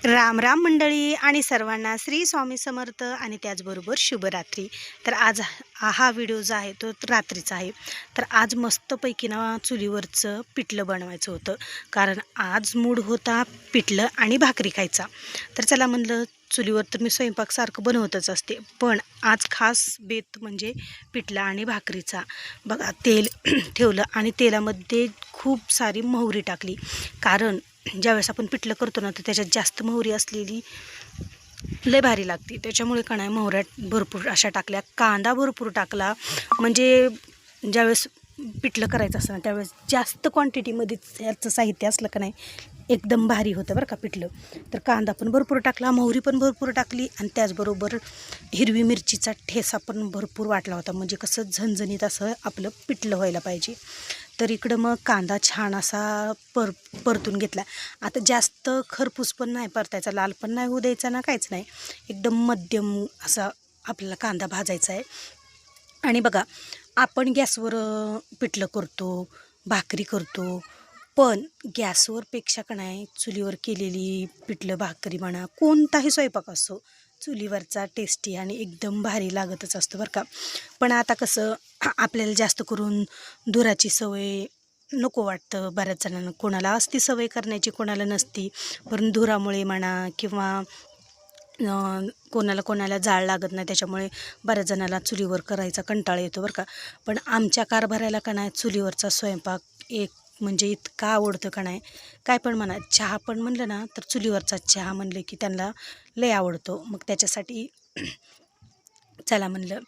राम राम मंडळी आणि सर्वांना श्री स्वामी समर्थ आणि त्याचबरोबर शुभरात्री. तर आज हा व्हिडिओ जो आहे तो रात्रीचा आहे. तर आज मस्तपैकी ना चुलीवरचं पिठलं बनवायचं होतं, कारण आज मूड होता पिठलं आणि भाकरी खायचा. तर चला म्हणलं, चुलीवर तर मी स्वयंपाक सारखं बनवतच असते, पण आज खास बेत म्हणजे पिठलं आणि भाकरीचा. बघा, तेल ठेवलं आणि तेलामध्ये खूप सारी मोहरी टाकली, कारण ज्यावेळेस आपण पिठलं करतो ना तर त्याच्यात जास्त मोहरी असलेली लय भारी लागते. त्याच्यामुळे का नाही मोहऱ्या भरपूर अशा टाकल्या, कांदा भरपूर टाकला. म्हणजे ज्यावेळेस पिठलं करायचं असतं ना त्यावेळेस जास्त क्वांटिटीमध्ये याचं साहित्य असलं का नाही एकदम भारी होतं बरं का पिठलं. तर कांदा पण भरपूर टाकला, मोहरी पण भरपूर टाकली आणि त्याचबरोबर हिरवी मिरचीचा ठेसा पण भरपूर वाटला होता, म्हणजे कसं झणझणीत असं आपलं पिठलं व्हायला पाहिजे. तर इकडं मग कांदा छान असा परतून घेतला. आता जास्त खरपूस पण नाही परतायचा, लाल पण नाही होऊ द्यायचा ना, काहीच नाही, एकदम मध्यम असा आपल्याला कांदा भाजायचा आहे. आणि बघा, आपण गॅसवर पिठलं करतो, भाकरी करतो, पण गॅसवर पेक्षा का नाही चुलीवर केलेली पिठलं भाकरी म्हणा, कोणताही स्वयंपाक असो, चुलीवरचा टेस्टी आणि एकदम भारी लागतच असतं बरं का. पण आता कसं आपल्याला जास्त करून धुराची सवय नको वाटतं बऱ्याच जणांना. कोणाला असती सवय करण्याची, कोणाला नसती. पण धुरामुळे म्हणा किंवा कोणाला कोणाला जाळ लागत नाही, त्याच्यामुळे बऱ्याच जणाला चुलीवर करायचा कंटाळा येतो बरं का. पण आमच्या कारभाराला का नाही चुलीवरचा स्वयंपाक एक म्हणजे इतका आवडतं का नाही, काय पण म्हणा. चहा पण म्हणलं ना तर चुलीवरचा चहा म्हणलं की त्यांना लय आवडतो. मग त्याच्यासाठी चला म्हणलं.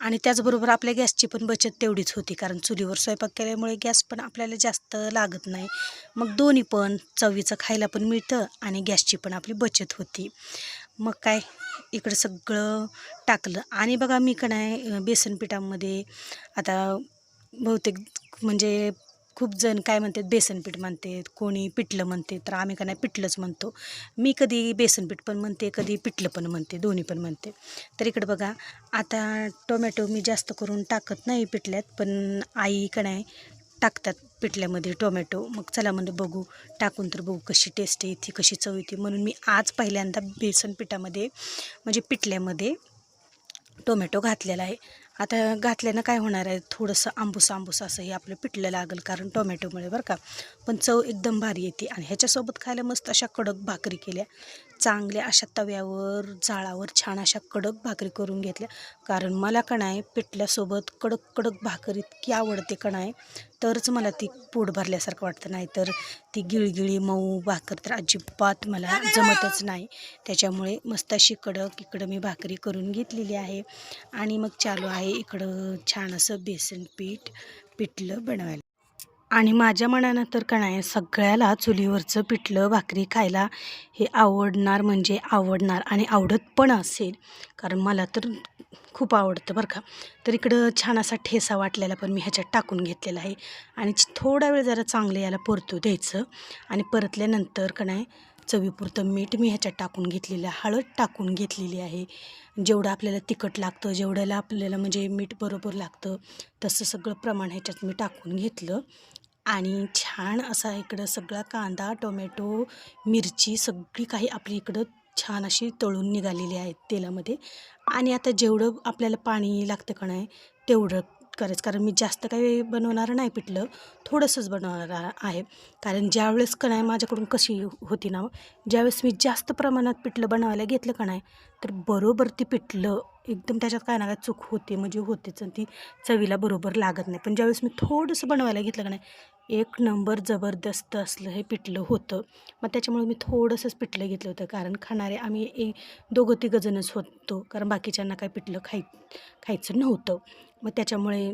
आणि त्याचबरोबर आपल्या गॅसची पण बचत तेवढीच होती, कारण चुलीवर स्वयंपाक केल्यामुळे गॅस पण आपल्याला जास्त लागत नाही. मग दोन्ही पण चवीचं खायला पण मिळतं आणि गॅसची पण आपली बचत होती. मग काय, इकडं सगळं टाकलं आणि बघा मी का नाही बेसन पिठामध्ये आता बहुतेक म्हणजे खूप जण काय म्हणतात बेसन पीठ म्हणतात, कोणी पिठलं म्हणते, तर आम्ही का नाही पिठलंच म्हणतो. मी कधी बेसन पीठ पण म्हणते, कधी पिठलं पण म्हणते, दोन्ही पण म्हणते. तर इकडं बघा, आता टोमॅटो मी जास्त करून टाकत नाही पिठल्यात, पण आई का नाही टाकतात पिठल्यामध्ये टोमॅटो. मग चला म्हणजे बघू, टाकून तर बघू कशी टेस्ट येते, कशी चव येते. म्हणून मी आज पहिल्यांदा बेसन पिठामध्ये म्हणजे पिठल्यामध्ये टोमॅटो घातलेला आहे. आता घातल्यानं काय होणार आहे, थोडंसं आंबूस आंबूस असं हे आपलं पिठलं लागेल, कारण टोमॅटोमुळे बरं का. पण चव एकदम भारी येते आणि ह्याच्यासोबत खायला मस्त अशा कडक भाकरी केल्या, चांगल्या अशा तव्यावर जाळावर छान अशा कडक भाकरी करून घेतल्या. कारण मला का नाही पिठल्यासोबत कडक कडक भाकरी इतकी आवडते का नाही, तरच मला ती पोट भरल्यासारखं वाटतं. नाही तर ती गिळगिळी मऊ भाकर तर अजिबात मला जमतच नाही. त्याच्यामुळे मस्त अशी कडक इकडं मी भाकरी करून घेतलेली आहे आणि मग चालू आहे इकडं छान असं बेसन पिठलं बनवायला. आणि माझ्या मनानं तर का नाही सगळ्याला चुलीवरचं पिठलं भाकरी खायला हे आवडणार म्हणजे आवडणार आणि आवडत पण असेल, कारण मला तर खूप आवडतं बरं का. तर इकडं छान असा ठेसा वाटलेला पण मी ह्याच्यात टाकून घेतलेला आहे आणि थोडा वेळ जरा चांगलं याला परतू द्यायचं. आणि परतल्यानंतर का नाही चवीपुरतं मीठ मी ह्याच्यात टाकून घेतलेलं, हळद टाकून घेतलेली आहे. जेवढं आपल्याला तिखट लागतं, जेवढ्याला आपल्याला म्हणजे मीठ बरोबर लागतं, तसं सगळं प्रमाण ह्याच्यात मी टाकून घेतलं. आणि छान असा इकडं सगळा कांदा, टोमॅटो, मिरची सगळी काही आपली इकडं छान अशी तळून निघालेली आहेत तेलामध्ये. आणि आता जेवढं आपल्याला पाणी लागतं का नाही तेवढं करायचं, कारण मी जास्त काही बनवणार नाही पिठलं, थोडंसंच बनवणार आहे. कारण ज्यावेळेस का नाही माझ्याकडून कशी होती ना, ज्यावेळेस मी जास्त प्रमाणात पिठलं बनवायला घेतलं का नाही तर बरोबर ती पिठलं एकदम त्याच्यात काय ना काय चूक होते, म्हणजे होतेच आणि ती चवीला बरोबर लागत नाही. पण ज्यावेळेस मी थोडंसं बनवायला घेतलं का नाही एक नंबर जबरदस्त असलं हे पिठलं होतं. मग त्याच्यामुळे मी थोडंसंच पिठलं घेतलं होतं, कारण खाणारे आम्ही दोघं तिघंजणच होतो, कारण बाकीच्यांना काय पिठलं खायचं नव्हतं. मग त्याच्यामुळे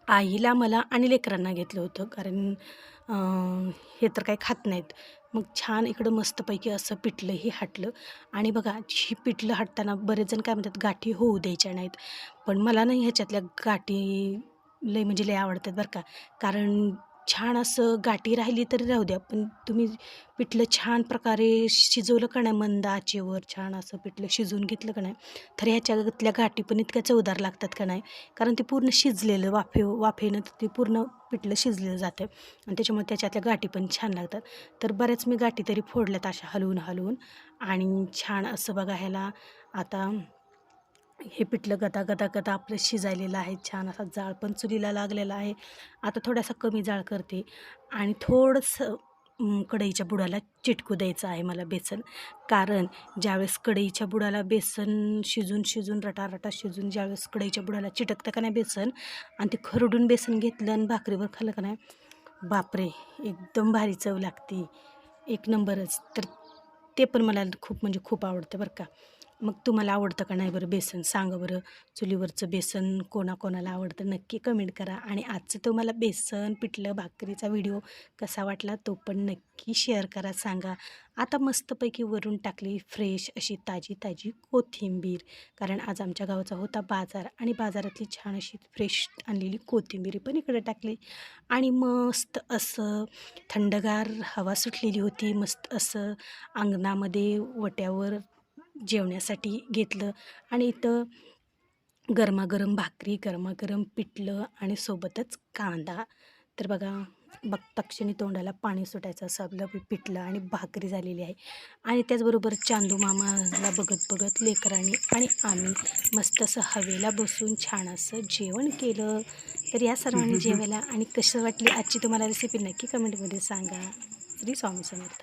आईला, मला आणि लेकरांना घेतलं होतं, कारण हे तर काही खात नाहीत. मग छान इकडं मस्तपैकी असं पिठलंही हटलं. आणि बघा, ही पिठलं हटताना बरेच जण काय म्हणतात गाठी होऊ द्यायच्या नाहीत, पण मला नाही ह्याच्यातल्या गाठी लय म्हणजे लय आवडतात बरं का. कारण छान असं गाठी राहिली तरी राहू द्या, पण तुम्ही पिठलं छान प्रकारे शिजवलं का नाही मंद आचेवर, छान असं पिठलं शिजवून घेतलं का नाही, तर ह्याच्यातल्या गाठी पण इतक्या चवदार लागतात का नाही, कारण ते पूर्ण शिजलेलं वाफेनं ते पूर्ण पिठलं शिजलेलं जातं आणि त्याच्यामुळे त्याच्यातल्या गाठी पण छान लागतात. तर बऱ्याच मी गाठी तरी फोडल्यात अशा हलवून आणि छान असं बघा ह्याला आता हे पिठलं गदा गदा गदा आपलं शिजायलेलं आहे. छान असा जाळ पण चुलीला लागलेला आहे. आता थोडासा कमी जाळ करते आणि थोडंसं कढईच्या बुडाला चिटकू द्यायचं आहे मला बेसन. कारण ज्यावेळेस कढईच्या बुडाला बेसन शिजून रटारटा शिजून ज्यावेळेस कढईच्या बुडाला चिटकतं का नाही बेसन आणि ते खरडून बेसन घेतलं आणि भाकरीवर खाल्लं का नाही, बापरे! एकदम भारी चव लागते, एक नंबरच. तर ते पण मला खूप म्हणजे खूप आवडतं बरं का. मग तुम्हाला आवडतं का नाही बरं बेसन, सांगा बरं. चुलीवरचं बेसन कोणाकोणाला आवडतं नक्की कमेंट करा. आणि आजचं तुम्हाला बेसन पिठलं भाकरीचा व्हिडिओ कसा वाटला तो पण नक्की शेअर करा, सांगा. आता मस्तपैकी वरून टाकली फ्रेश अशी ताजी ताजी कोथिंबीर, कारण आज आमच्या गावाचा होता बाजार आणि बाजारातली छान अशी फ्रेश आणलेली कोथिंबीर पण इकडे टाकली आणि मस्त असं थंडगार हवा सुटलेली होती. मस्त असं अंगणामध्ये वट्यावर जेवण्यासाठी घेतलं आणि इथं गरमागरम भाकरी, गरमागरम पिठलं आणि सोबतच कांदा. तर बघा, बघता क्षणी तोंडाला पाणी सुटायचं असं आपलं पिठलं आणि भाकरी झालेली आहे. आणि त्याचबरोबर चांदू मामाला बघत बघत लेकरांनी आणि आम्ही मस्त असं हवेला बसून छान असं जेवण केलं. तर या सर्वांनी जेवायला आणि कसं वाटली आजची तुम्हाला रेसिपी नक्की कमेंटमध्ये सांगा. श्री स्वामी समर्थ.